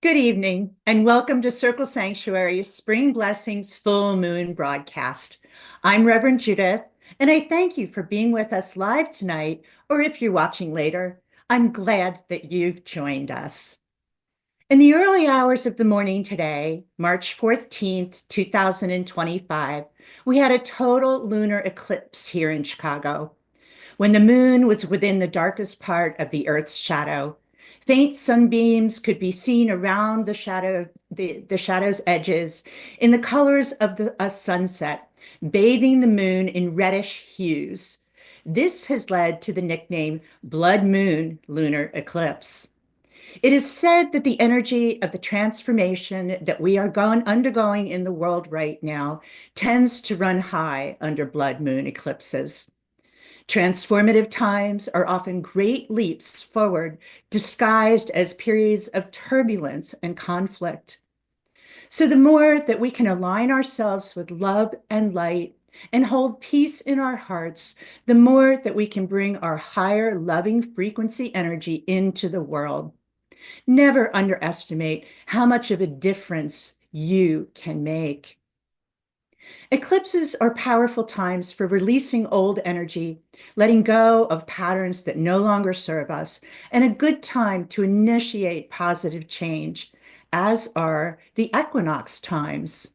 Good evening, and welcome to Circle Sanctuary's Spring Blessings Full Moon broadcast. I'm Reverend Judith, and I thank you for being with us live tonight, or if you're watching later, I'm glad that you've joined us. In the early hours of the morning today, March 14th, 2025, we had a total lunar eclipse here in Chicago. When the moon was within the darkest part of the Earth's shadow, faint sunbeams could be seen around the shadow's edges in the colors of a sunset, bathing the moon in reddish hues. This has led to the nickname Blood Moon Lunar Eclipse. It is said that the energy of the transformation that we are undergoing in the world right now tends to run high under blood moon eclipses. Transformative times are often great leaps forward, disguised as periods of turbulence and conflict. So, the more that we can align ourselves with love and light and hold peace in our hearts, the more that we can bring our higher loving frequency energy into the world. Never underestimate how much of a difference you can make. Eclipses are powerful times for releasing old energy, letting go of patterns that no longer serve us, and a good time to initiate positive change, as are the equinox times.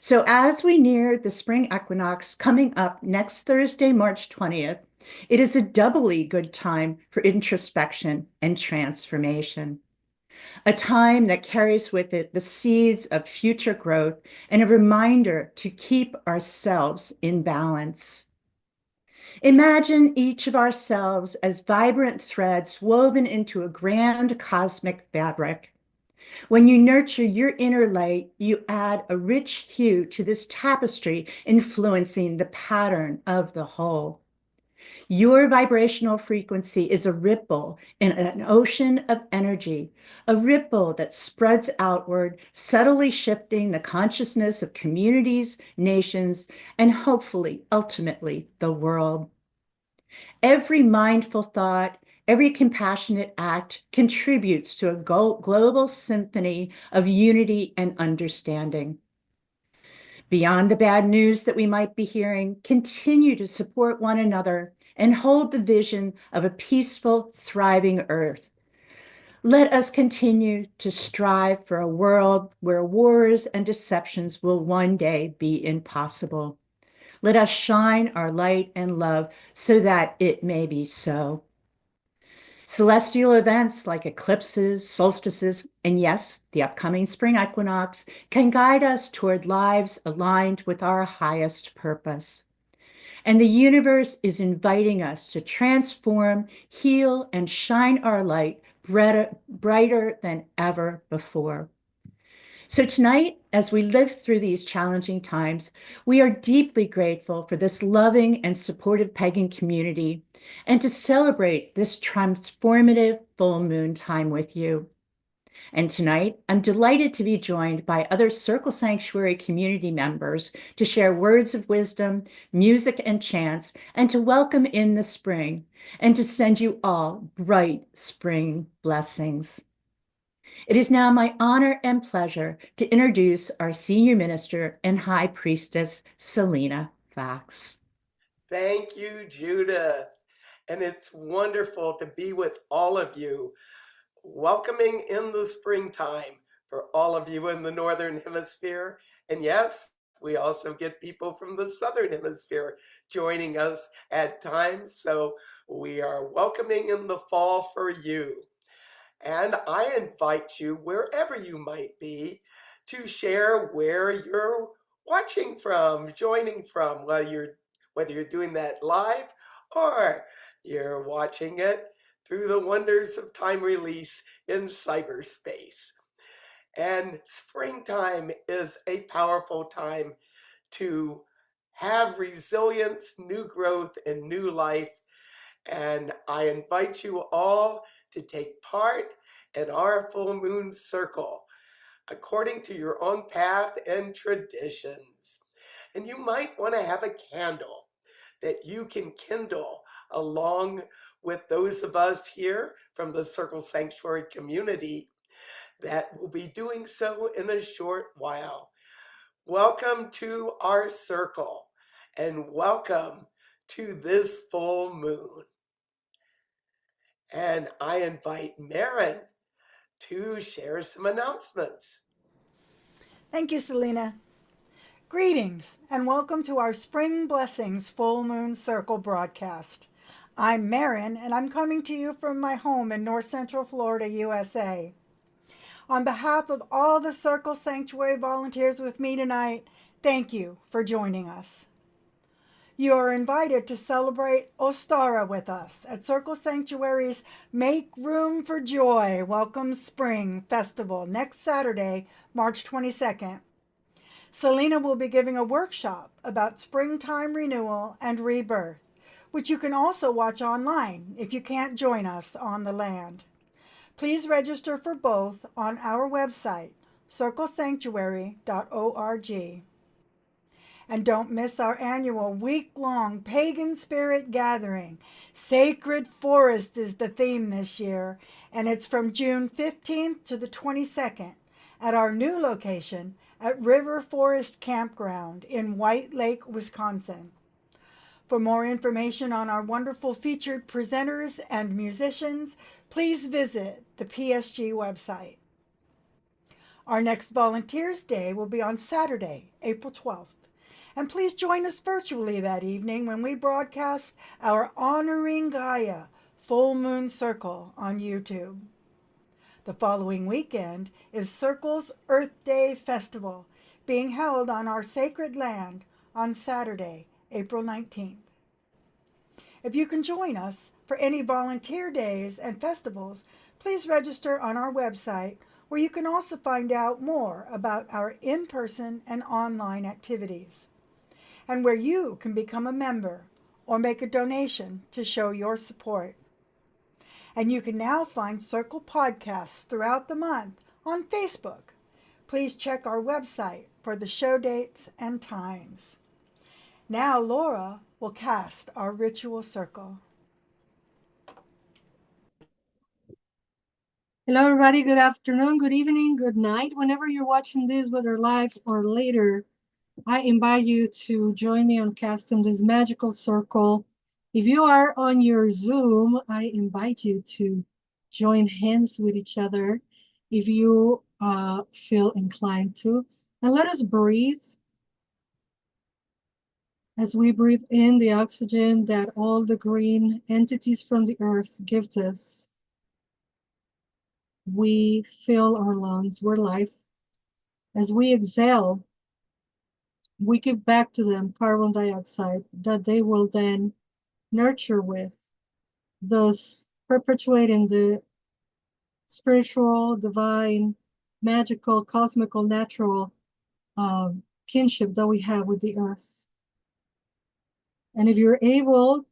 So, as we near the spring equinox coming up next Thursday, March 20th, it is a doubly good time for introspection and transformation, a time that carries with it the seeds of future growth and a reminder to keep ourselves in balance. Imagine each of ourselves as vibrant threads woven into a grand cosmic fabric. When you nurture your inner light, you add a rich hue to this tapestry, influencing the pattern of the whole. Your vibrational frequency is a ripple in an ocean of energy, a ripple that spreads outward, subtly shifting the consciousness of communities, nations, and hopefully, ultimately, the world. Every mindful thought, every compassionate act contributes to a global symphony of unity and understanding. Beyond the bad news that we might be hearing, continue to support one another and hold the vision of a peaceful, thriving Earth. Let us continue to strive for a world where wars and deceptions will one day be impossible. Let us shine our light and love so that it may be so. Celestial events like eclipses, solstices, and yes, the upcoming spring equinox can guide us toward lives aligned with our highest purpose. And the universe is inviting us to transform, heal, and shine our light brighter than ever before. So tonight, as we live through these challenging times, we are deeply grateful for this loving and supportive pagan community and to celebrate this transformative full moon time with you. And tonight, I'm delighted to be joined by other Circle Sanctuary community members to share words of wisdom, music, and chants, and to welcome in the spring and to send you all bright spring blessings. It is now my honor and pleasure to introduce our senior minister and high priestess, Selena Fox. Thank you, Judith. And it's wonderful to be with all of you, welcoming in the springtime for all of you in the Northern Hemisphere. And yes, we also get people from the Southern Hemisphere joining us at times. So we are welcoming in the fall for you. And I invite you, wherever you might be, to share where you're watching from, joining from, whether you're doing that live or you're watching it through the wonders of time release in cyberspace. And springtime is a powerful time to have resilience, new growth, and new life. And I invite you all to take part in our full moon circle according to your own path and traditions. And you might want to have a candle that you can kindle along with those of us here from the Circle Sanctuary community that will be doing so in a short while. Welcome to our circle and welcome to this full moon. And I invite Marin to share some announcements. Thank you, Selena. Greetings and welcome to our Spring Blessings Full Moon Circle broadcast. I'm Marin and I'm coming to you from my home in North Central Florida, USA. On behalf of all the Circle Sanctuary volunteers with me tonight, thank you for joining us. You are invited to celebrate Ostara with us at Circle Sanctuary's Make Room for Joy Welcome Spring Festival next Saturday, March 22nd. Selena will be giving a workshop about springtime renewal and rebirth, which you can also watch online if you can't join us on the land. Please register for both on our website, circlesanctuary.org. And don't miss our annual week-long Pagan Spirit Gathering. Sacred Forest is the theme this year, and it's from June 15th to the 22nd at our new location at River Forest Campground in White Lake, Wisconsin. For more information on our wonderful featured presenters and musicians, please visit the PSG website. Our next Volunteers Day will be on Saturday, April 12th. And please join us virtually that evening when we broadcast our Honoring Gaia Full Moon Circle on YouTube. The following weekend is Circle's Earth Day Festival, being held on our sacred land on Saturday, April 19th. If you can join us for any volunteer days and festivals, please register on our website, where you can also find out more about our in-person and online activities, and where you can become a member or make a donation to show your support. And you can now find Circle podcasts throughout the month on Facebook. Please check our website for the show dates and times. Now Laura will cast our ritual circle. Hello, everybody. Good afternoon, good evening, good night. Whenever you're watching this, whether live or later, I invite you to join me on casting this magical circle. If you are on your Zoom, I invite you to join hands with each other if you feel inclined to. And let us breathe. As we breathe in the oxygen that all the green entities from the earth give us, we fill our lungs with life. As we exhale, we give back to them carbon dioxide that they will then nurture with, thus perpetuating the spiritual, divine, magical, cosmical, natural kinship that we have with the earth. And if you're able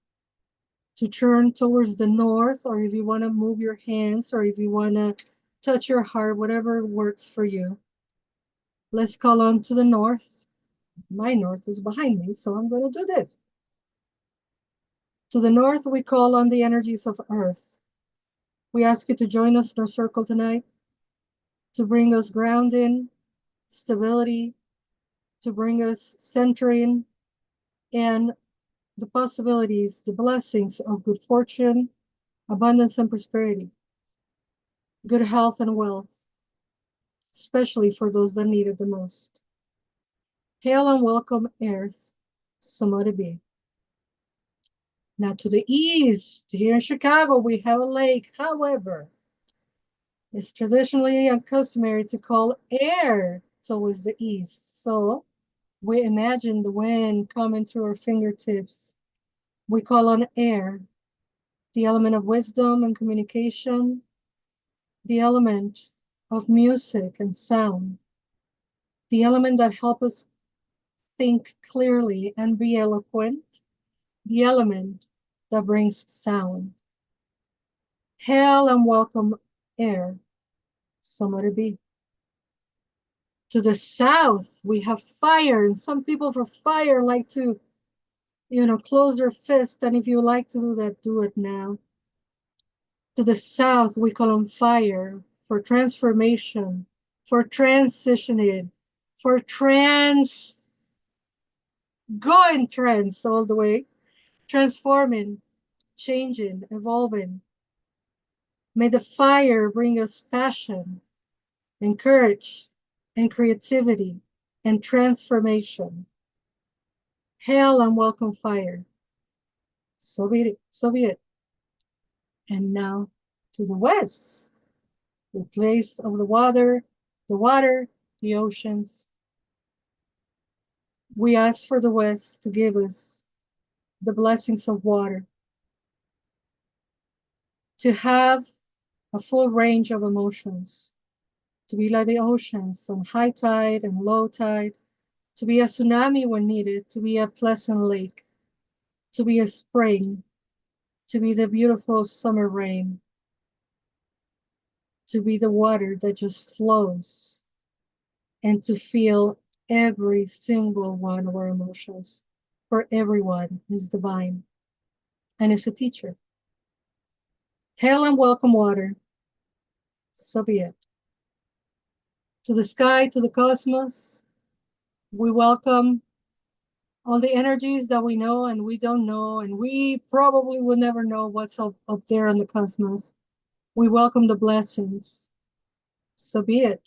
to turn towards the north, or if you want to move your hands, or if you want to touch your heart, whatever works for you, let's call on to the north. My north is behind me, so I'm going to do this. To the north, we call on the energies of earth. We ask you to join us in our circle tonight, to bring us grounding, stability, to bring us centering, and the possibilities, the blessings of good fortune, abundance and prosperity, good health and wealth, especially for those that need it the most. Hail and welcome, earth, Samoa be. Now to the east, here in Chicago, we have a lake. However, it's traditionally and customary to call air towards the east. So we imagine the wind coming through our fingertips. We call on air, the element of wisdom and communication, the element of music and sound, the element that helps us think clearly and be eloquent, the element that brings sound. Hail and welcome, air, somewhere to be. To the south, we have fire, and some people for fire like to, close their fist, and if you like to do that, do it now. To the south, we call on fire for transformation, for transitioning, for going trans all the way, transforming, changing, evolving. May the fire bring us passion and courage and creativity and transformation. Hail and welcome fire. So be it. So be it. And now to the west, the place of the water, the oceans. We ask for the west to give us the blessings of water, to have a full range of emotions, to be like the oceans on high tide and low tide, to be a tsunami when needed, to be a pleasant lake, to be a spring, to be the beautiful summer rain, to be the water that just flows, and to feel every single one of our emotions. For everyone is divine and is a teacher. Hail and welcome water. So be it. To the sky, to the cosmos, we welcome all the energies that we know and we don't know, and we probably will never know what's up there in the cosmos. We welcome the blessings. So be it.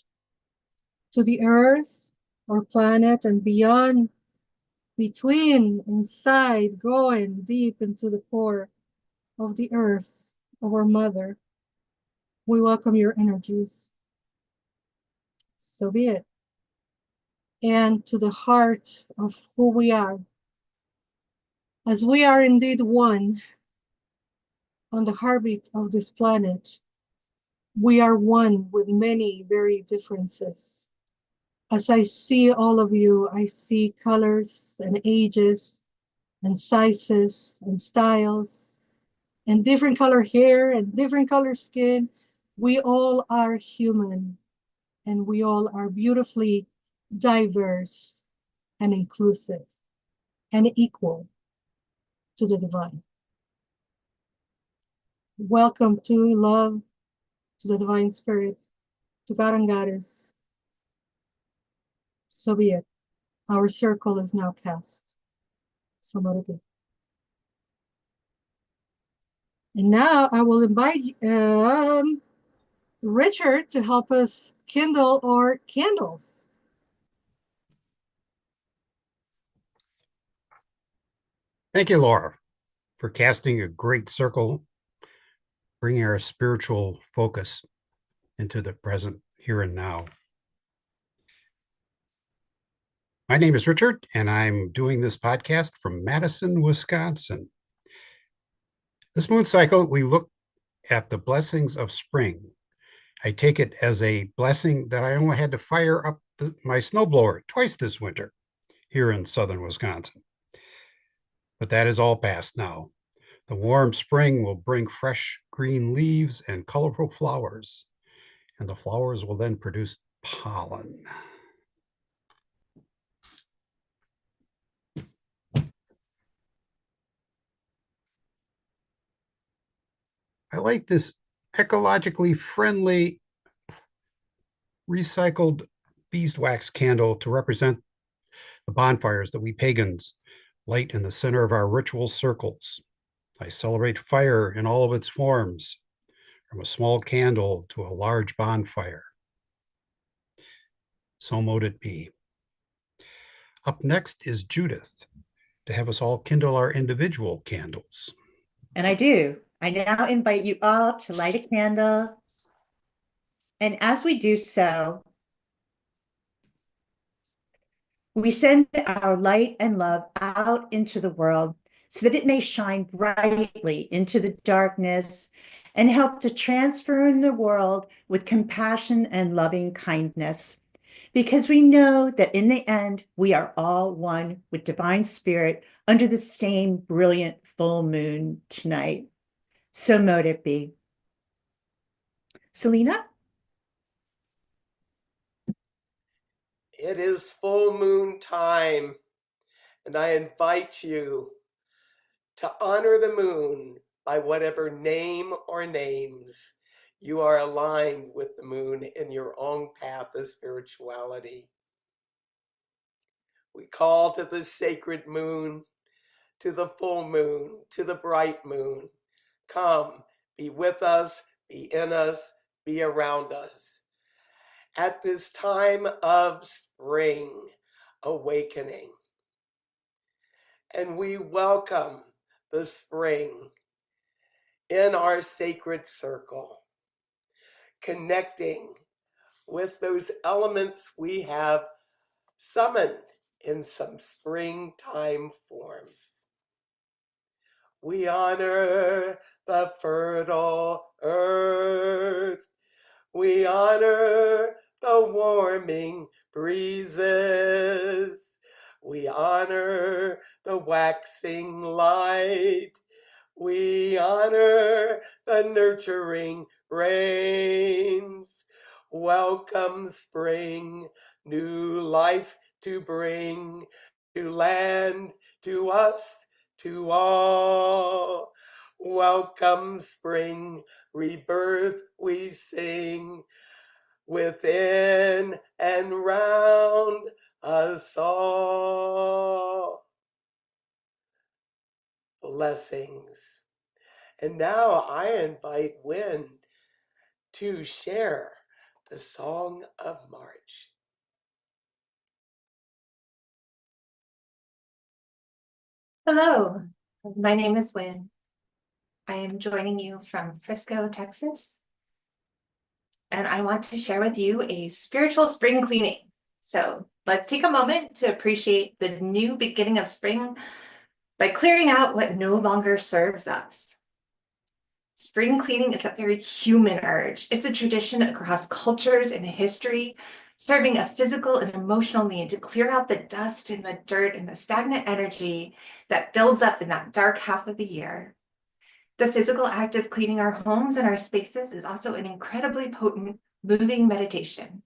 To the earth, our planet, and beyond, between, inside, going deep into the core of the earth, of our mother, we welcome your energies. So be it. And to the heart of who we are, as we are indeed one on the heartbeat of this planet, we are one with many very differences. As I see all of you, I see colors and ages and sizes and styles and different color hair and different color skin. We all are human and we all are beautifully diverse and inclusive and equal to the divine. Welcome to love, to the divine spirit, to God and Goddess. So be it. Our circle is now cast. So let it be. And now I will invite Richard to help us kindle our candles. Thank you, Laura, for casting a great circle, bringing our spiritual focus into the present here and now. My name is Richard, and I'm doing this podcast from Madison, Wisconsin. This moon cycle, we look at the blessings of spring. I take it as a blessing that I only had to fire up my snowblower twice this winter here in southern Wisconsin. But that is all past now. The warm spring will bring fresh green leaves and colorful flowers, and the flowers will then produce pollen. I like this ecologically friendly recycled beeswax candle to represent the bonfires that we pagans light in the center of our ritual circles. I celebrate fire in all of its forms, from a small candle to a large bonfire. So mote it be. Up next is Judith to have us all kindle our individual candles. And I do. I now invite you all to light a candle. And as we do so, we send our light and love out into the world so that it may shine brightly into the darkness and help to transform the world with compassion and loving kindness. Because we know that in the end, we are all one with divine spirit under the same brilliant full moon tonight. So mote it be. Selena? It is full moon time, and I invite you to honor the moon by whatever name or names You are aligned with the moon in your own path of spirituality. We call to the sacred moon, to the full moon, to the bright moon. Come, be with us, be in us, be around us. At this time of spring awakening. And we welcome the spring in our sacred circle, connecting with those elements we have summoned in some springtime forms. We honor the fertile earth. We honor the warming breezes. We honor the waxing light. We honor the nurturing rains. Welcome spring, new life to bring to land, to us, to all. Welcome spring, rebirth we sing within and round us all. Blessings. And now I invite Wynn to share the Song of March. Hello, my name is Wynn. I am joining you from Frisco, Texas, and I want to share with you a spiritual spring cleaning. So let's take a moment to appreciate the new beginning of spring by clearing out what no longer serves us. Spring cleaning is a very human urge. It's a tradition across cultures and history, serving a physical and emotional need to clear out the dust and the dirt and the stagnant energy that builds up in that dark half of the year. The physical act of cleaning our homes and our spaces is also an incredibly potent, moving meditation.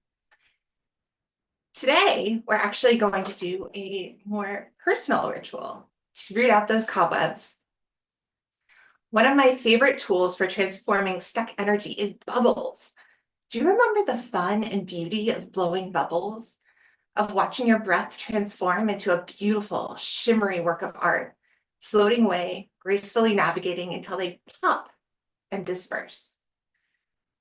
Today, we're actually going to do a more personal ritual to root out those cobwebs. One of my favorite tools for transforming stuck energy is bubbles. Do you remember the fun and beauty of blowing bubbles? Of watching your breath transform into a beautiful, shimmery work of art, floating away, gracefully navigating until they pop and disperse.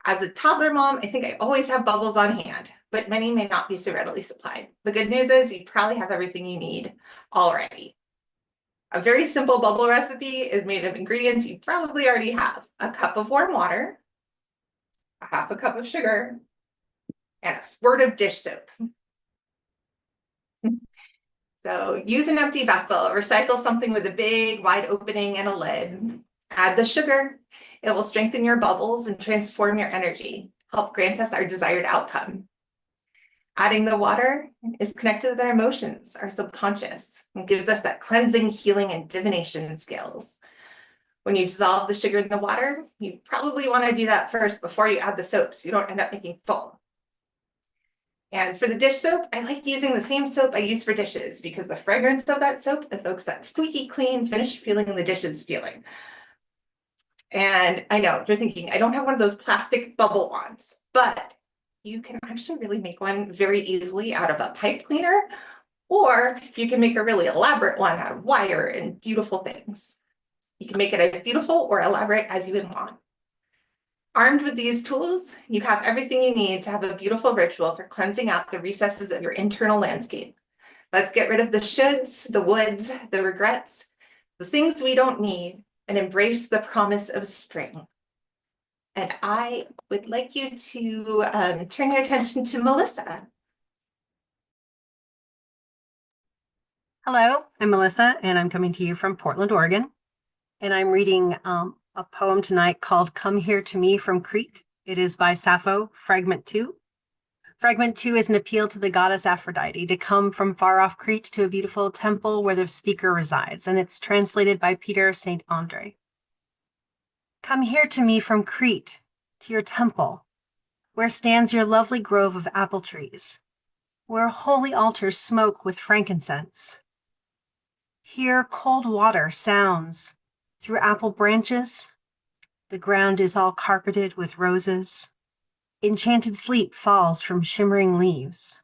As a toddler mom, I think I always have bubbles on hand, but many may not be so readily supplied. The good news is you probably have everything you need already. A very simple bubble recipe is made of ingredients you probably already have: a cup of warm water, a half a cup of sugar, and a squirt of dish soap. So use an empty vessel, recycle something with a big wide opening and a lid. Add the sugar. It will strengthen your bubbles and transform your energy, help grant us our desired outcome. Adding the water is connected with our emotions, our subconscious, and gives us that cleansing, healing, and divination skills. When you dissolve the sugar in the water, you probably want to do that first before you add the soap so you don't end up making foam. And for the dish soap, I like using the same soap I use for dishes because the fragrance of that soap evokes that squeaky clean, finished feeling in the dishes feeling. And I know you're thinking, I don't have one of those plastic bubble wands, but you can actually really make one very easily out of a pipe cleaner, or you can make a really elaborate one out of wire and beautiful things. You can make it as beautiful or elaborate as you would want. Armed with these tools, you have everything you need to have a beautiful ritual for cleansing out the recesses of your internal landscape. Let's get rid of the shoulds, the woulds, the regrets, the things we don't need, and embrace the promise of spring. And I would like you to turn your attention to Melissa. Hello, I'm Melissa, and I'm coming to you from Portland, Oregon. And I'm reading a poem tonight called Come Here to Me from Crete. It is by Sappho, Fragment 2. Fragment 2 is an appeal to the goddess Aphrodite to come from far off Crete to a beautiful temple where the speaker resides, and it's translated by Peter St. Andre. Come here to me from Crete, to your temple, where stands your lovely grove of apple trees, where holy altars smoke with frankincense. Here cold water sounds through apple branches, The ground is all carpeted with roses. Enchanted sleep falls from shimmering leaves.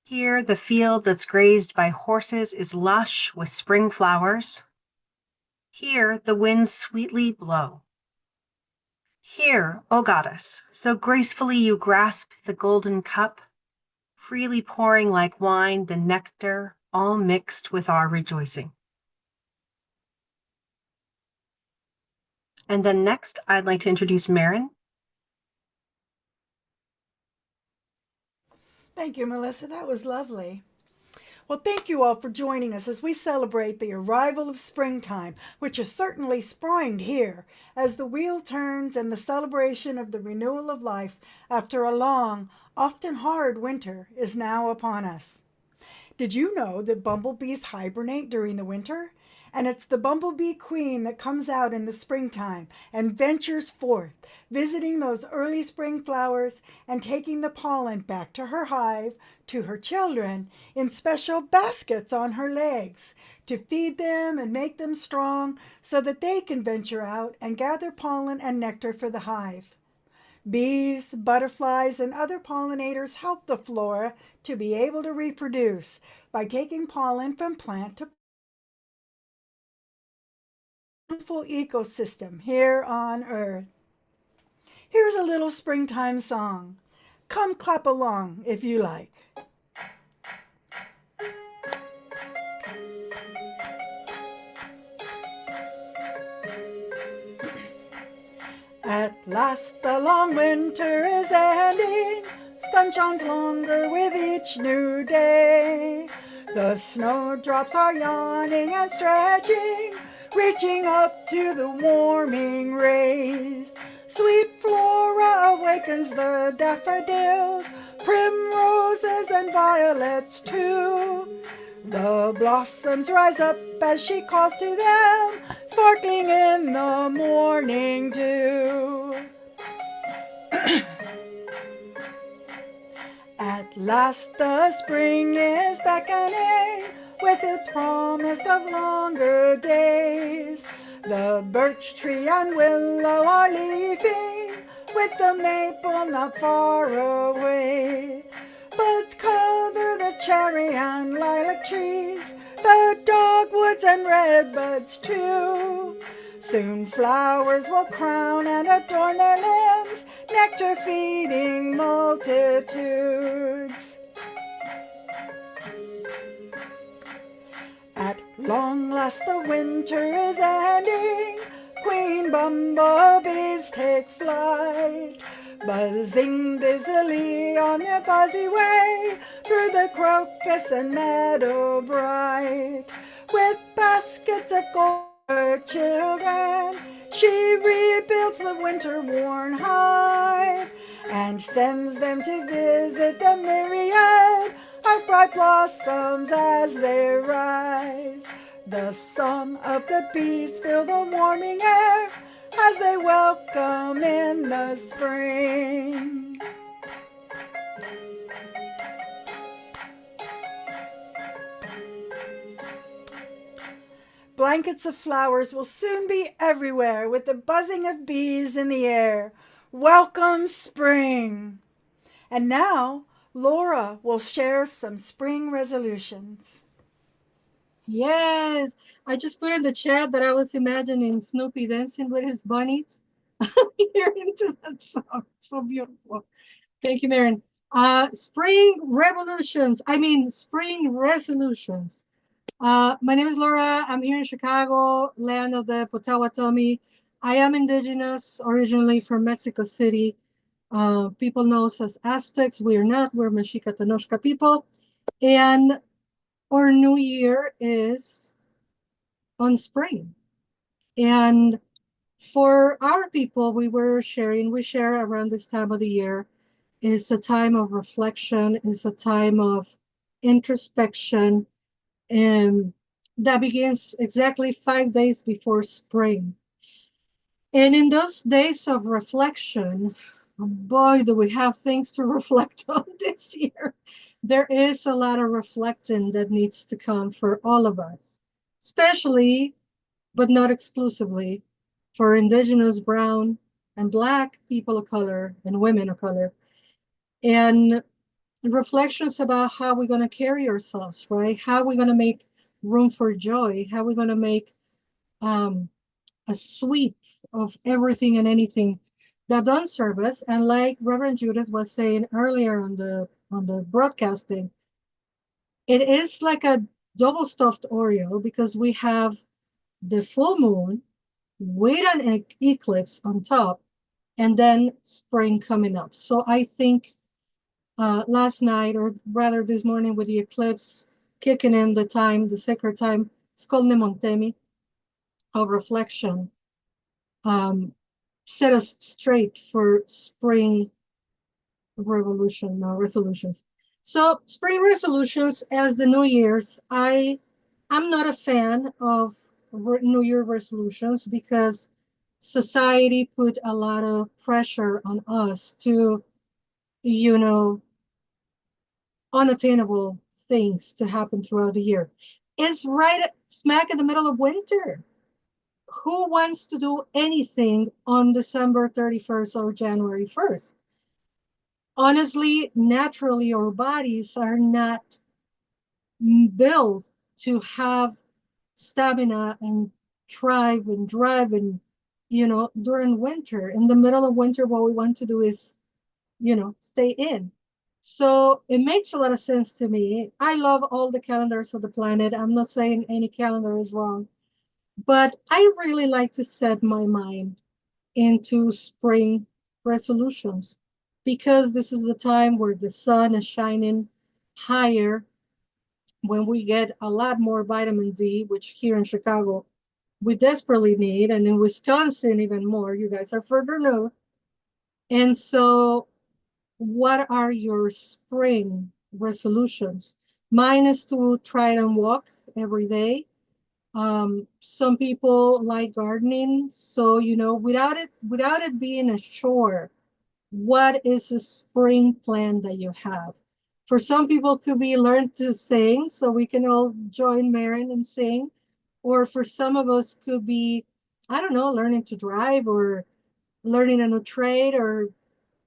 Here, the field that's grazed by horses is lush with spring flowers. Here, the winds sweetly blow. Here, O goddess, so gracefully you grasp the golden cup, freely pouring like wine the nectar, all mixed with our rejoicing. And then next, I'd like to introduce Marin. Thank you, Melissa. That was lovely. Well, thank you all for joining us as we celebrate the arrival of springtime, which is certainly springed here, as the wheel turns and the celebration of the renewal of life after a long, often hard winter is now upon us. Did you know that bumblebees hibernate during the winter? And it's the bumblebee queen that comes out in the springtime and ventures forth, visiting those early spring flowers and taking the pollen back to her hive, to her children, in special baskets on her legs to feed them and make them strong so that they can venture out and gather pollen and nectar for the hive. Bees, butterflies, and other pollinators help the flora to be able to reproduce by taking pollen from plant to beautiful ecosystem here on Earth. Here's a little springtime song. Come clap along if you like. At last the long winter is ending, sun shines longer with each new day. The snowdrops are yawning and stretching, reaching up to the warming rays. Sweet flora awakens the daffodils, primroses and violets too. The blossoms rise up as she calls to them, sparkling in the morning dew. At last the spring is beckoning with its promise of longer days. The birch tree and willow are leafing, with the maple not far away. Buds cover the cherry and lilac trees, the dogwoods and redbuds too. Soon flowers will crown and adorn their limbs, nectar feeding multitudes. At long last the winter is ending, queen bumblebees take flight, buzzing busily on their fuzzy way through the crocus and meadow bright. With baskets of gold for her children, she rebuilds the winter-worn hive and sends them to visit the myriad of bright blossoms as they rise. The song of the bees fill the warming air as they welcome in the spring. Blankets of flowers will soon be everywhere with the buzzing of bees in the air. Welcome spring! And now Laura will share some spring resolutions. Yes, I just put in the chat that I was imagining Snoopy dancing with his bunnies. Here into that song. So beautiful. Thank you, Marin. Spring resolutions. My name is Laura. I'm here in Chicago, land of the Potawatomi. I am indigenous, originally from Mexico City. People know us as Aztecs. We are not. We're Mexica Tenochca people. And our new year is on spring. And for our people, we share around this time of the year. It's a time of reflection. It's a time of introspection. And that begins exactly 5 days before spring. And in those days of reflection, boy, do we have things to reflect on this year. There is a lot of reflecting that needs to come for all of us, especially, but not exclusively, for indigenous, brown, and black people of color and women of color. And reflections about how we're going to carry ourselves, right? How we're going to make room for joy, how we're going to make a sweep of everything and anything that don't serve us. And like Reverend Judith was saying earlier on the broadcasting, it is like a double stuffed Oreo because we have the full moon with an eclipse on top, and then spring coming up. So I think last night, or rather this morning, with the eclipse kicking in the time, the sacred time, it's called Nemontemi, of reflection, set us straight for spring resolutions. So spring resolutions as the New Year's, I'm not a fan of New Year resolutions because society put a lot of pressure on us to, you know, unattainable things to happen throughout the year. It's right smack in the middle of winter. Who wants to do anything on December 31st or January 1st? Honestly, naturally, our bodies are not built to have stamina and thrive and drive and, during winter. In the middle of winter, what we want to do is, stay in. So it makes a lot of sense to me. I love all the calendars of the planet. I'm not saying any calendar is wrong, but I really like to set my mind into spring resolutions because this is the time where the sun is shining higher, when we get a lot more vitamin D, which here in Chicago we desperately need, and in Wisconsin even more. You guys are further north. And so what are your spring resolutions? Mine is to try and walk every day. Some people like gardening, so without it being a chore, what is a spring plan that you have? For some people, it could be learn to sing, so we can all join Marin and sing. Or for some of us, could be, I don't know, learning to drive or learning a new trade, or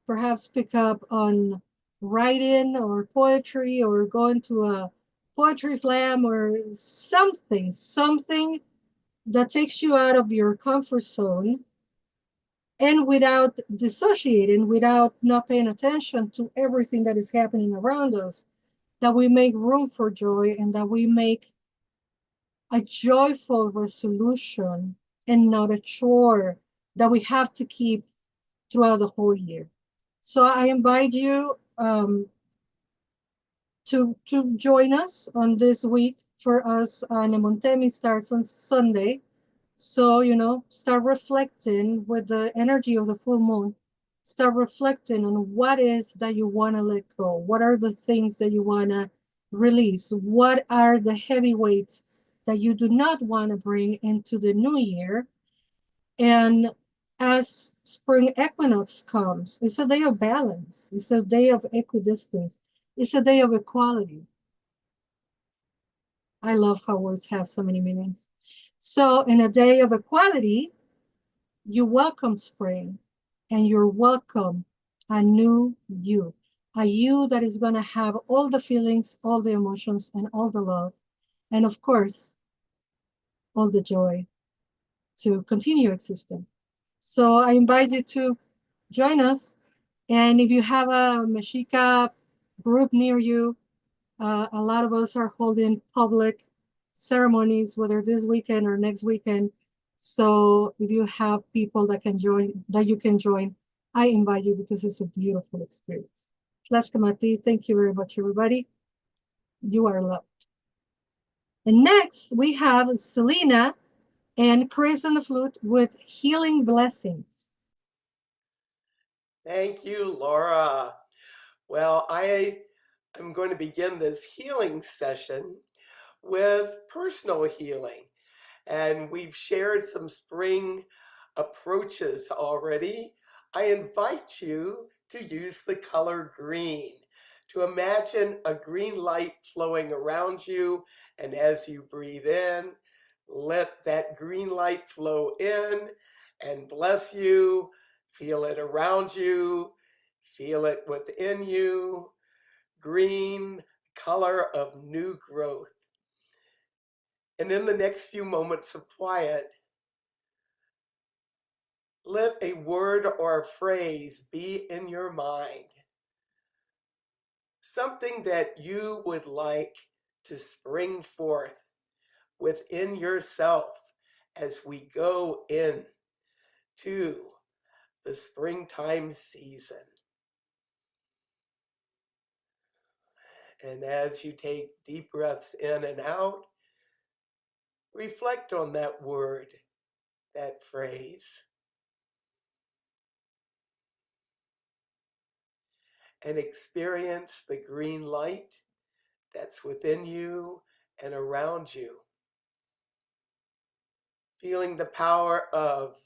perhaps pick up on writing or poetry or going to a poetry slam or something that takes you out of your comfort zone, and without dissociating, without not paying attention to everything that is happening around us, that we make room for joy and that we make a joyful resolution and not a chore that we have to keep throughout the whole year. So I invite you to join us on this week. For us, Nemontemi starts on Sunday. So, start reflecting with the energy of the full moon. Start reflecting on what is that you want to let go. What are the things that you want to release? What are the heavy weights that you do not want to bring into the new year? And as spring equinox comes, it's a day of balance. It's a day of equidistance. It's a day of equality. I love how words have so many meanings. So in a day of equality, you welcome spring, and you're welcome a new you that is going to have all the feelings, all the emotions, and all the love, and of course, all the joy to continue existing. So I invite you to join us. And if you have a Mexica group near you, a lot of us are holding public ceremonies, whether this weekend or next weekend. So if you have people that you can join, I invite you because it's a beautiful experience. Tlaxcamati, thank you very much, everybody. You are loved. And next we have Selena and Chris on the flute with Healing Blessings. Thank you, Laura. Well, I am going to begin this healing session with personal healing. And we've shared some spring approaches already. I invite you to use the color green, to imagine a green light flowing around you. And as you breathe in, let that green light flow in. and bless you. Feel it around you. Feel it within you. Green, color of new growth. And in the next few moments of quiet, let a word or a phrase be in your mind. Something that you would like to spring forth within yourself as we go in to the springtime season. And as you take deep breaths in and out, reflect on that word, that phrase, and experience the green light that's within you and around you. Feeling the power of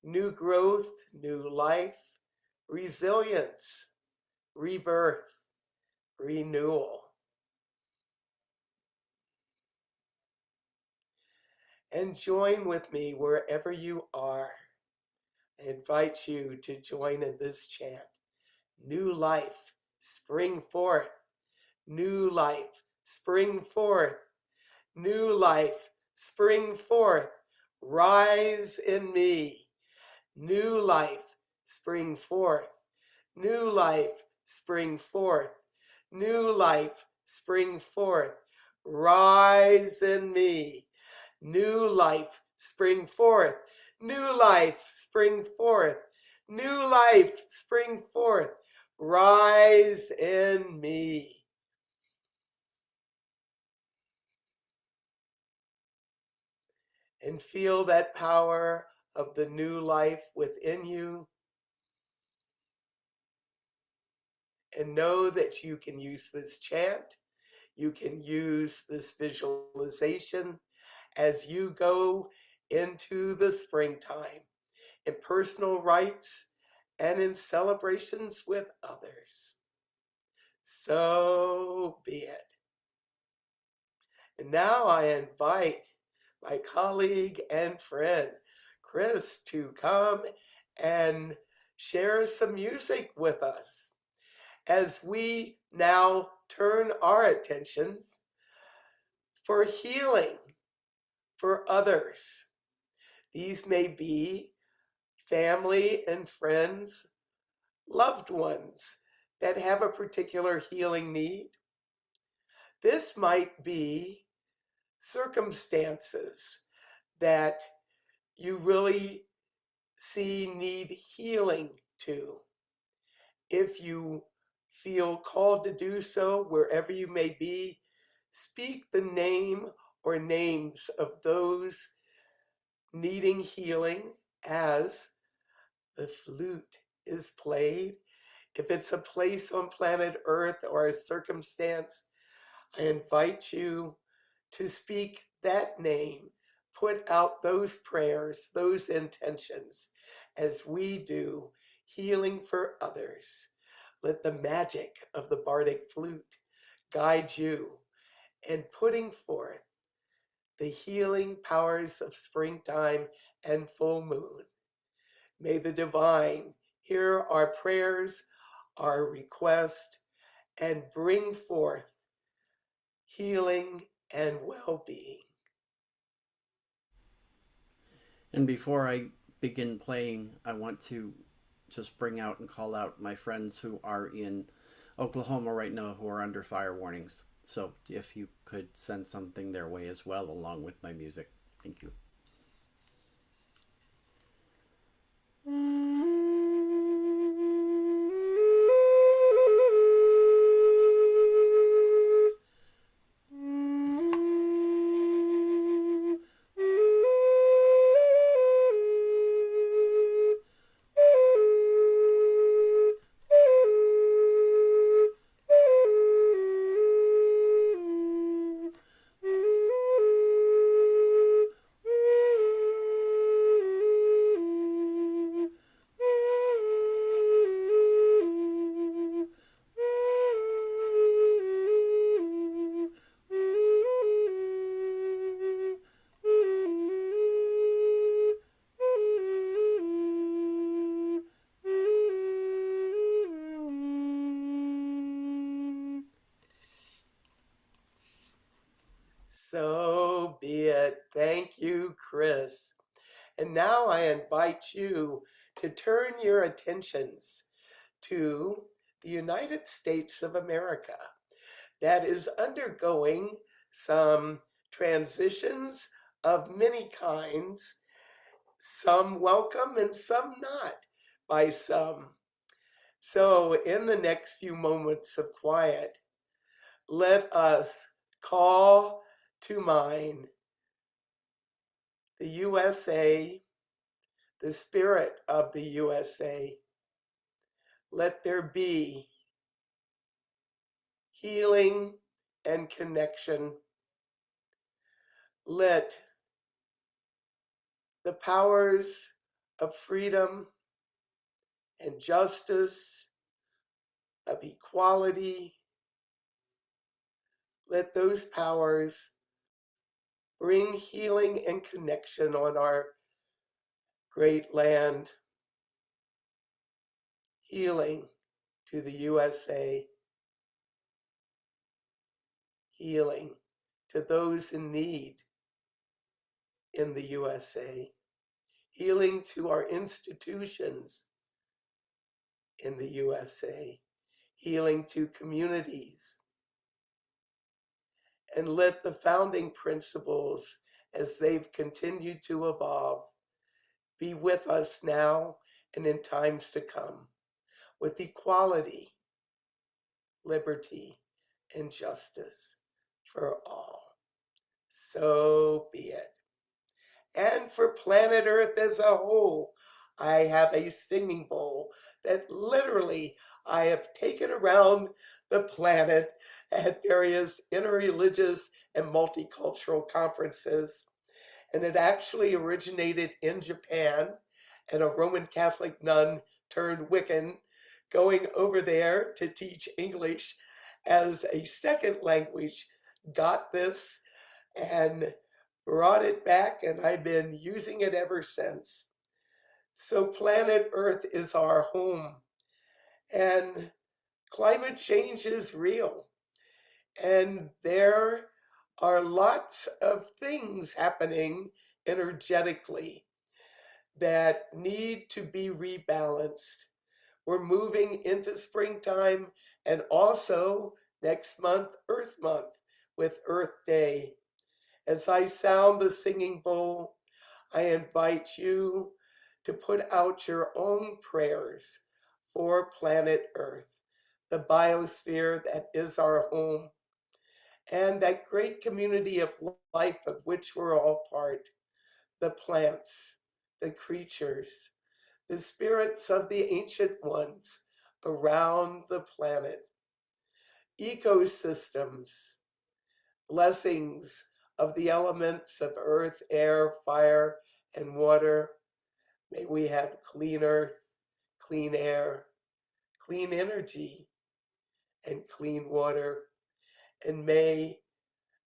new growth, new life, resilience, rebirth, renewal. And join with me wherever you are. I invite you to join in this chant. New life, spring forth. New life, spring forth. New life, spring forth. Rise in me. New life, spring forth. New life, spring forth. New life, spring forth. Rise in me. New life, spring forth. New life, spring forth. New life, spring forth. Rise in me. And feel that power of the new life within you. And know that you can use this chant, you can use this visualization as you go into the springtime in personal rites and in celebrations with others. So be it. And now I invite my colleague and friend, Chris, to come and share some music with us as we now turn our attentions for healing for others. These may be family and friends, loved ones that have a particular healing need. This might be circumstances that you really see need healing to. If you feel called to do so, wherever you may be, speak the name or names of those needing healing as the flute is played. If it's a place on planet Earth or a circumstance, I invite you to speak that name, put out those prayers, those intentions as we do healing for others. Let the magic of the bardic flute guide you in putting forth the healing powers of springtime and full moon. May the divine hear our prayers, our request, and bring forth healing and well-being. And before I begin playing, I want to just bring out and call out my friends who are in Oklahoma right now who are under fire warnings. So if you could send something their way as well, along with my music. Thank you. it. Thank you, Chris. And now I invite you to turn your attentions to the United States of America that is undergoing some transitions of many kinds, some welcome and some not by some. So, in the next few moments of quiet, let us call to mind the USA, the spirit of the USA. Let there be healing and connection. Let the powers of freedom and justice, of equality, let those powers bring healing and connection on our great land. Healing to the USA. Healing to those in need in the USA. Healing to our institutions in the USA. Healing to communities. And let the founding principles, as they've continued to evolve, be with us now and in times to come, with equality, liberty, and justice for all. So be it. And for planet Earth as a whole, I have a singing bowl that literally I have taken around the planet at various interreligious and multicultural conferences. And it actually originated in Japan, and a Roman Catholic nun turned Wiccan going over there to teach English as a second language got this and brought it back, and I've been using it ever since. So planet Earth is our home, and climate change is real, and there are lots of things happening energetically that need to be rebalanced. We're moving into springtime, and also next month, Earth Month, with Earth Day. As I sound the singing bowl, I invite you to put out your own prayers for planet Earth, the biosphere that is our home, and that great community of life of which we're all part, the plants, the creatures, the spirits of the ancient ones around the planet, ecosystems, blessings of the elements of earth, air, fire, and water. May we have clean earth, clean air, clean energy, and clean water. And may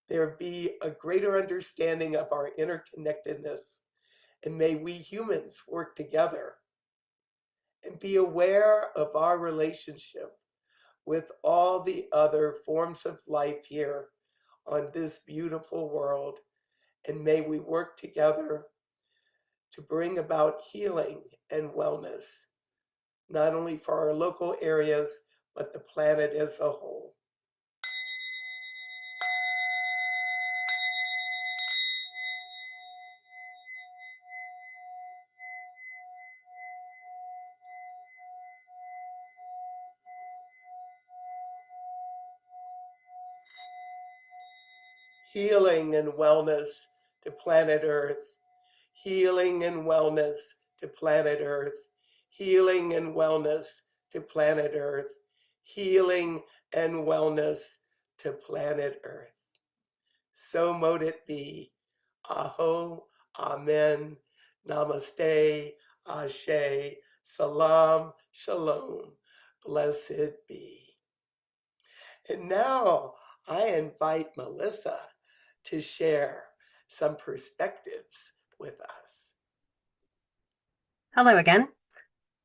there be a greater understanding of our interconnectedness. And may we humans work together and be aware of our relationship with all the other forms of life here on this beautiful world. And may we work together to bring about healing and wellness, not only for our local areas, but the planet as a whole. Healing and wellness to planet Earth. Healing and wellness to planet Earth. Healing and wellness to planet Earth. Healing and wellness to planet Earth. So mote it be. Aho, Amen, Namaste, Ashe, Salam, Shalom. Blessed be. And now I invite Melissa to share some perspectives with us. Hello again.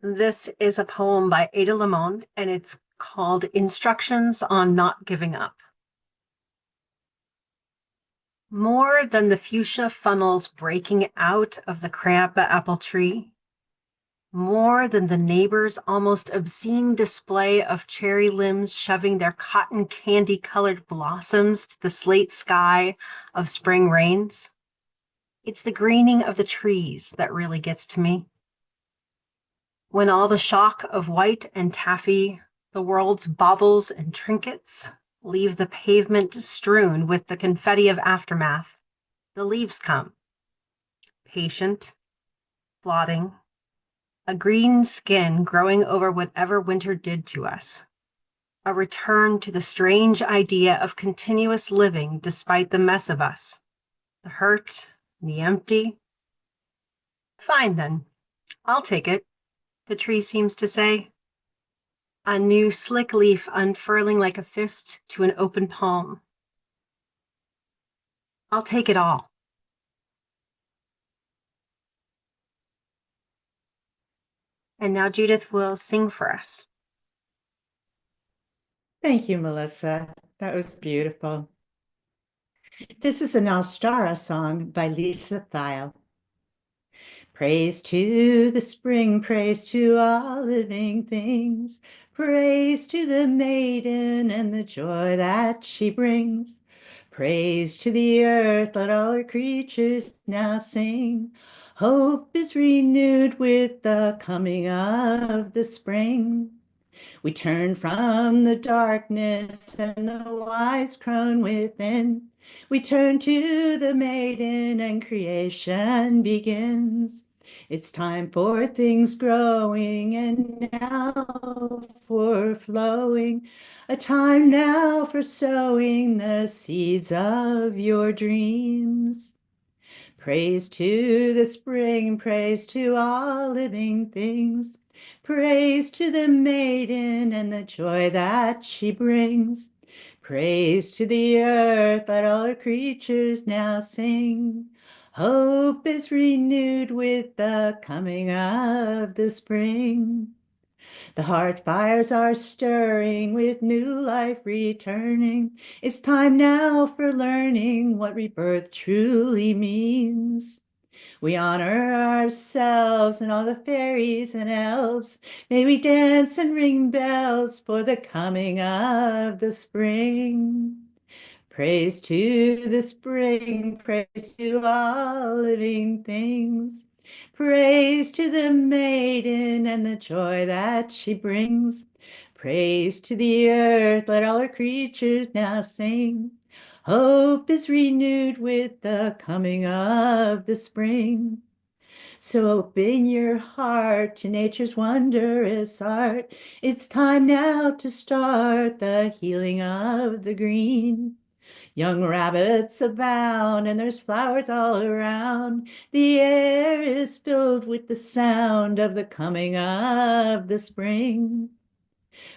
This is a poem by Ada Limon, and it's called Instructions on Not Giving Up. More than the fuchsia funnels breaking out of the crab apple tree, more than the neighbor's almost obscene display of cherry limbs shoving their cotton candy colored blossoms to the slate sky of spring rains, it's the greening of the trees that really gets to me. When all the shock of white and taffy, the world's baubles and trinkets, leave the pavement strewn with the confetti of aftermath, the leaves come, patient, plodding, a green skin growing over whatever winter did to us, a return to the strange idea of continuous living despite the mess of us, the hurt, the empty. Fine then, I'll take it, the tree seems to say. A new slick leaf unfurling like a fist to an open palm. I'll take it all. And now Judith will sing for us. Thank you, Melissa. That was beautiful. This is an Alstara song by Lisa Thiel. Praise to the spring, praise to all living things, praise to the maiden and the joy that she brings. Praise to the earth, let all her creatures now sing. Hope is renewed with the coming of the spring. We turn from the darkness and the wise crone within. We turn to the maiden and creation begins. It's time for things growing and now for flowing. A time now for sowing the seeds of your dreams. Praise to the spring, praise to all living things. Praise to the maiden and the joy that she brings. Praise to the earth, let all her creatures now sing. Hope is renewed with the coming of the spring. The heart fires are stirring with new life returning. It's time now for learning what rebirth truly means. We honor ourselves and all the fairies and elves. May we dance and ring bells for the coming of the spring. Praise to the spring, praise to all living things. Praise to the maiden and the joy that she brings. Praise to the earth, let all her creatures now sing. Hope is renewed with the coming of the spring. So open your heart to nature's wondrous art. It's time now to start the healing of the green. Young rabbits abound and there's flowers all around. The air is filled with the sound of the coming of the spring.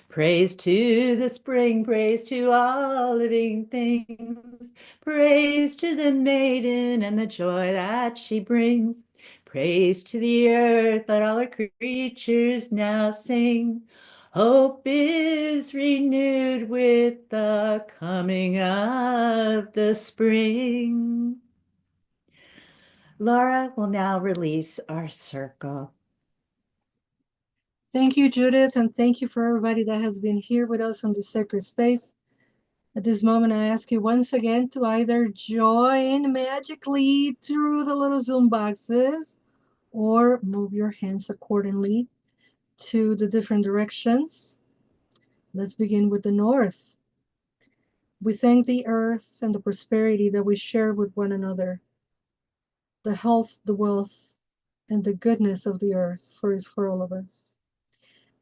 Praise to the spring, praise to all living things. Praise to the maiden and the joy that she brings. Praise to the earth, let all her creatures now sing. Hope is renewed with the coming of the spring. Laura will now release our circle. Thank you, Judith, and thank you for everybody that has been here with us on the sacred space. At this moment, I ask you once again to either join magically through the little Zoom boxes or move your hands accordingly to the different directions. Let's begin with the north. We thank the earth and the prosperity that we share with one another, the health, the wealth, and the goodness of the earth for all of us.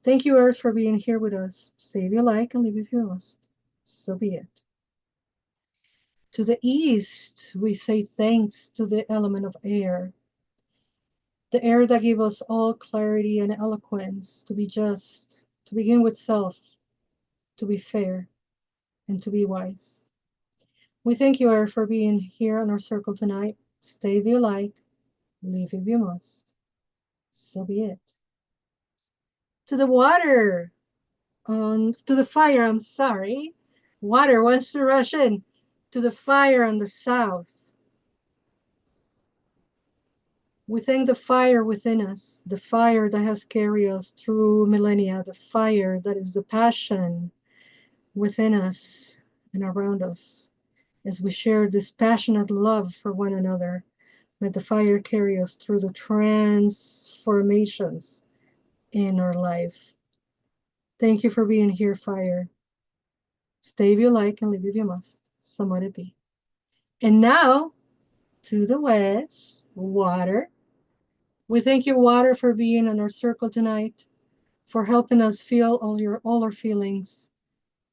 Thank you, earth, for being here with us. Stay if you like and leave if you must. So be it. To the east, we say thanks to the element of air, the air that gives us all clarity and eloquence to be just, to begin with self, to be fair, and to be wise. We thank you, Earth, for being here on our circle tonight. Stay if you like, leave if you must. So be it. To the water, to the fire, I'm sorry. Water wants to rush in. To the fire on the south. We thank the fire within us, the fire that has carried us through millennia, the fire that is the passion within us and around us. As we share this passionate love for one another, let the fire carry us through the transformations in our life. Thank you for being here, fire. Stay if you like and leave if you must. So might it be. And now, to the west, water. We thank you, water, for being in our circle tonight, for helping us feel all our feelings,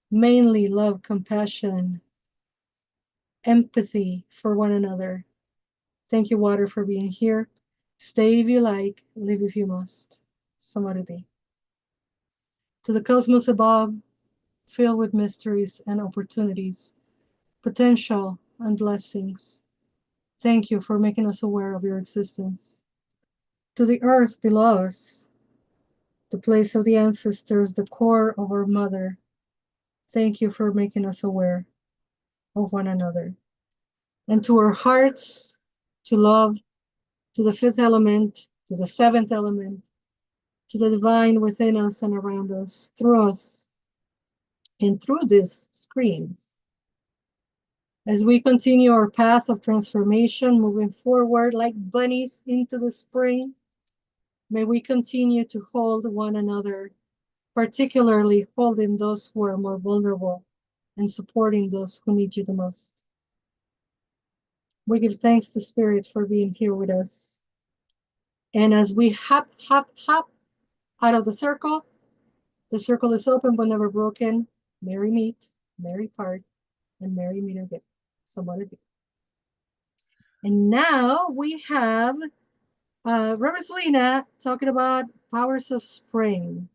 mainly love, compassion, empathy for one another. Thank you, water, for being here. Stay if you like, leave if you must. So might it be. To the cosmos above, filled with mysteries and opportunities, potential and blessings. Thank you for making us aware of your existence. To the earth below us, the place of the ancestors, the core of our mother. Thank you for making us aware of one another. And to our hearts, to love, to the fifth element, to the seventh element, to the divine within us and around us, through us, and through these screens. As we continue our path of transformation, moving forward like bunnies into the spring, may we continue to hold one another, particularly holding those who are more vulnerable and supporting those who need you the most. We give thanks to Spirit for being here with us. And as we hop, hop, hop out of the circle is open but never broken. Merry meet, merry part, and merry meet again. So let it be. And now we have Reverend Selena talking about powers of spring.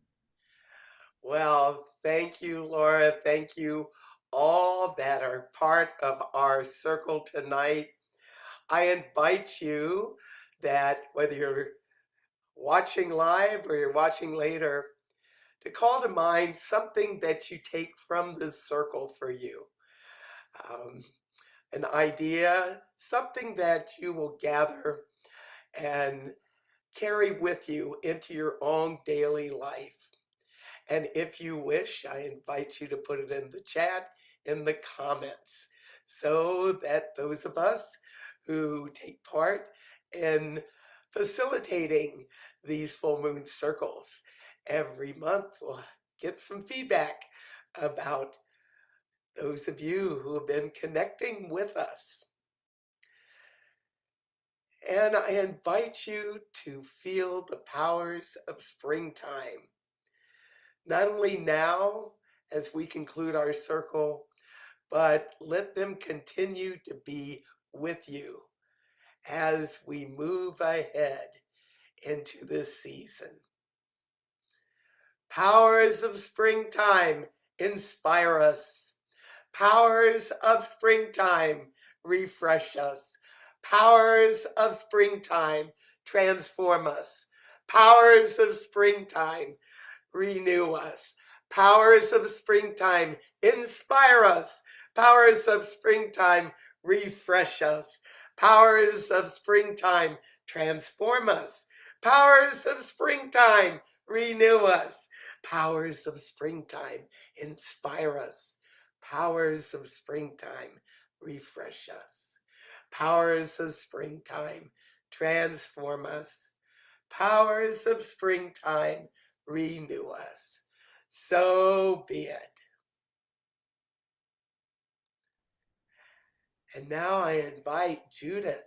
Well, thank you, Laura. Thank you, all that are part of our circle tonight. I invite you that whether you're watching live or you're watching later, to call to mind something that you take from this circle for you. Um, an idea, something that you will gather and carry with you into your own daily life. And if you wish, I invite you to put it in the chat, in the comments, so that those of us who take part in facilitating these full moon circles every month will get some feedback about those of you who have been connecting with us. And I invite you to feel the powers of springtime. Not only now as we conclude our circle, but let them continue to be with you as we move ahead into this season. Powers of springtime, inspire us. Powers of springtime, refresh us. Powers of springtime, transform us. Powers of springtime, renew us. Powers of springtime, inspire us. Powers of springtime, refresh us. Powers of springtime, transform us. Powers of springtime, renew us. Powers of springtime, inspire us. Powers of springtime, refresh us. Powers of springtime, transform us. Powers of springtime, renew us. So be it. And now I invite Judith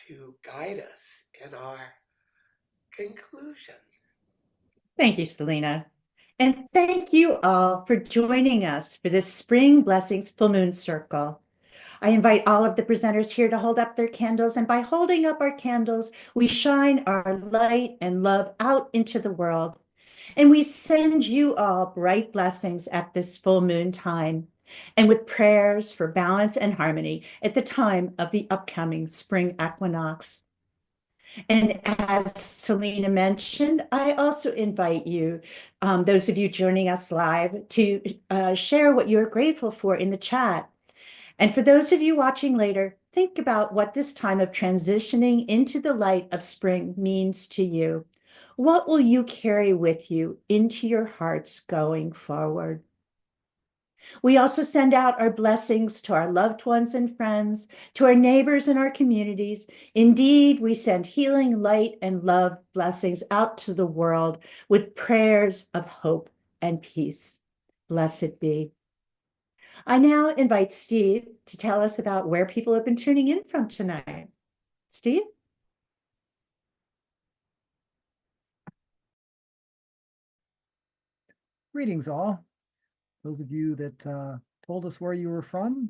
to guide us in our conclusion. Thank you, Selena. And thank you all for joining us for this Spring Blessings Full Moon Circle. I invite all of the presenters here to hold up their candles, and by holding up our candles, we shine our light and love out into the world. And we send you all bright blessings at this full moon time, and with prayers for balance and harmony at the time of the upcoming spring equinox. And as Selena mentioned, I also invite you, those of you joining us live, to share what you're grateful for in the chat. And for those of you watching later, think about what this time of transitioning into the light of spring means to you. What will you carry with you into your hearts going forward? We also send out our blessings to our loved ones and friends, to our neighbors and our communities. Indeed, we send healing, light, and love blessings out to the world with prayers of hope and peace. Blessed be. I now invite Steve to tell us about where people have been tuning in from tonight. Steve? Greetings, all. Those of you that told us where you were from,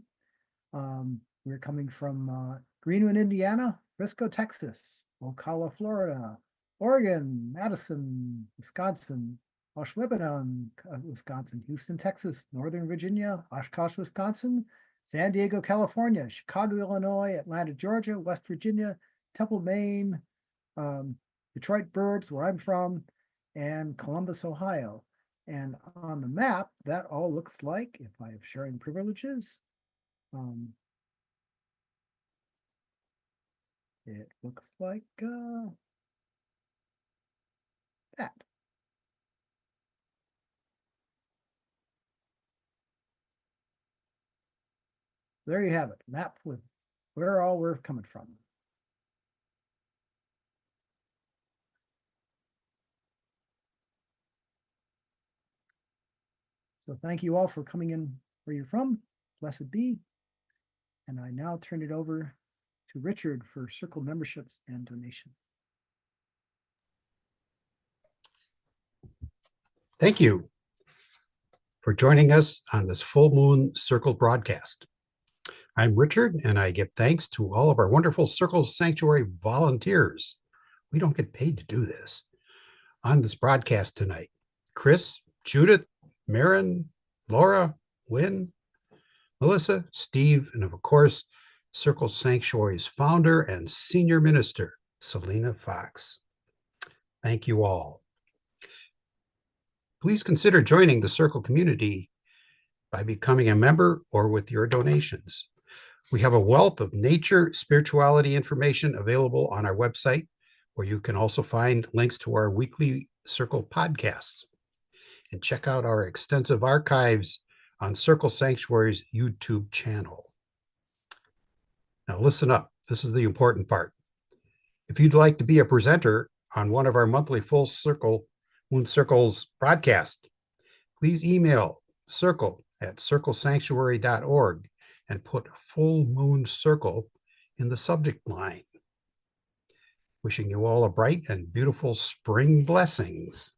we're coming from Greenwood, Indiana, Frisco, Texas, Ocala, Florida, Oregon, Madison, Wisconsin, Ashwaubenon, Wisconsin, Houston, Texas, Northern Virginia, Oshkosh, Wisconsin, San Diego, California, Chicago, Illinois, Atlanta, Georgia, West Virginia, Temple, Maine, Detroit Burbs, where I'm from, and Columbus, Ohio. And on the map, that all looks like, if I have sharing privileges, it looks like that. There you have it, map with where all we're coming from. So thank you all for coming in where you're from. Blessed be. And I now turn it over to Richard for Circle memberships and donations. Thank you for joining us on this full moon circle broadcast. I'm Richard, and I give thanks to all of our wonderful Circle Sanctuary volunteers. We don't get paid to do this. On this broadcast tonight, Chris, Judith, Marin, Laura, Wynn, Melissa, Steve, and of course, Circle Sanctuary's founder and senior minister, Selena Fox. Thank you all. Please consider joining the Circle community by becoming a member or with your donations. We have a wealth of nature spirituality information available on our website, where you can also find links to our weekly Circle podcasts. And check out our extensive archives on Circle Sanctuary's YouTube channel. Now listen up, this is the important part. If you'd like to be a presenter on one of our monthly Full Circle Moon Circles broadcast, please email circle@circlesanctuary.org and put Full Moon Circle in the subject line. Wishing you all a bright and beautiful spring blessings.